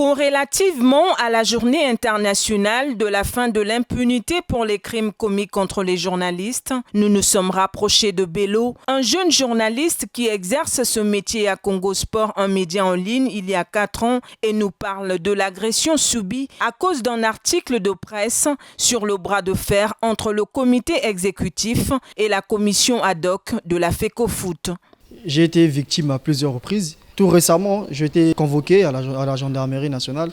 Corrélativement à la journée internationale de la fin de l'impunité pour les crimes commis contre les journalistes, nous nous sommes rapprochés de Bello, un jeune journaliste qui exerce ce métier à Congo Sport, un média en ligne, il y a 4 ans, et nous parle de l'agression subie à cause d'un article de presse sur le bras de fer entre le comité exécutif et la commission ad hoc de la FECOFOOT. J'ai été victime à plusieurs reprises. Tout récemment, j'ai été convoqué à la gendarmerie nationale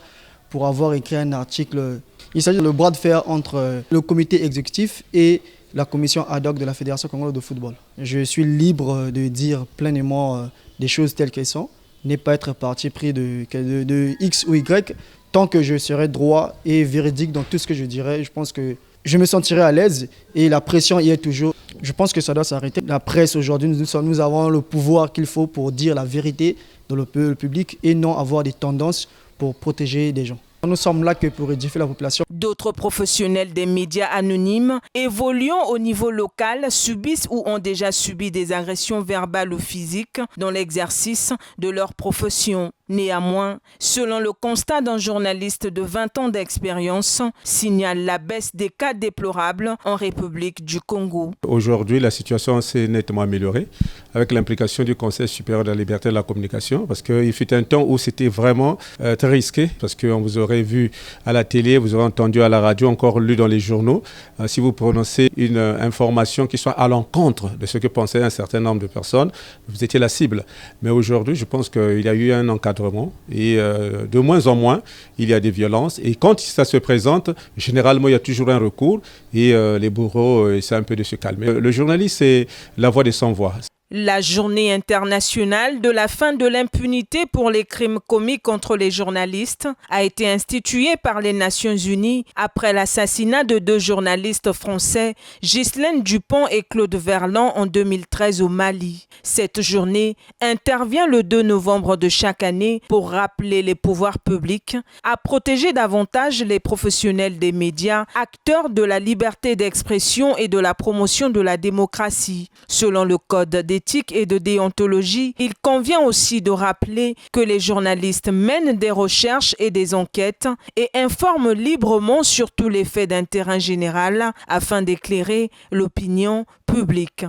pour avoir écrit un article. Il s'agit du bras de fer entre le comité exécutif et la commission ad hoc de la Fédération congolaise de football. Je suis libre de dire pleinement des choses telles qu'elles sont, ne pas être parti pris de X ou Y. Tant que je serai droit et véridique dans tout ce que je dirai, je pense que je me sentirai à l'aise et la pression y est toujours. Je pense que ça doit s'arrêter. La presse aujourd'hui, nous avons le pouvoir qu'il faut pour dire la vérité dans le public et non avoir des tendances pour protéger des gens. Nous sommes là que pour édifier la population. D'autres professionnels des médias anonymes évoluant au niveau local subissent ou ont déjà subi des agressions verbales ou physiques dans l'exercice de leur profession. Néanmoins, selon le constat d'un journaliste de 20 ans d'expérience, signale la baisse des cas déplorables en République du Congo. Aujourd'hui, la situation s'est nettement améliorée avec l'implication du Conseil supérieur de la liberté de la communication parce qu'il fut un temps où c'était vraiment très risqué parce qu'on vous aurait vu à la télé, vous aurez entendu à la radio, encore lu dans les journaux. Si vous prononcez une information qui soit à l'encontre de ce que pensaient un certain nombre de personnes, vous étiez la cible. Mais aujourd'hui, je pense qu'il y a eu un encadrement et de moins en moins, il y a des violences. Et quand ça se présente, généralement, il y a toujours un recours et les bourreaux essaient un peu de se calmer. Le journaliste, c'est la voix des sans-voix. La journée internationale de la fin de l'impunité pour les crimes commis contre les journalistes a été instituée par les Nations Unies après l'assassinat de 2 journalistes français, Ghislaine Dupont et Claude Verlan, en 2013 au Mali. Cette journée intervient le 2 novembre de chaque année pour rappeler les pouvoirs publics à protéger davantage les professionnels des médias, acteurs de la liberté d'expression et de la promotion de la démocratie. Selon le Code d'éthique et de déontologie, il convient aussi de rappeler que les journalistes mènent des recherches et des enquêtes et informent librement sur tous les faits d'intérêt général afin d'éclairer l'opinion publique.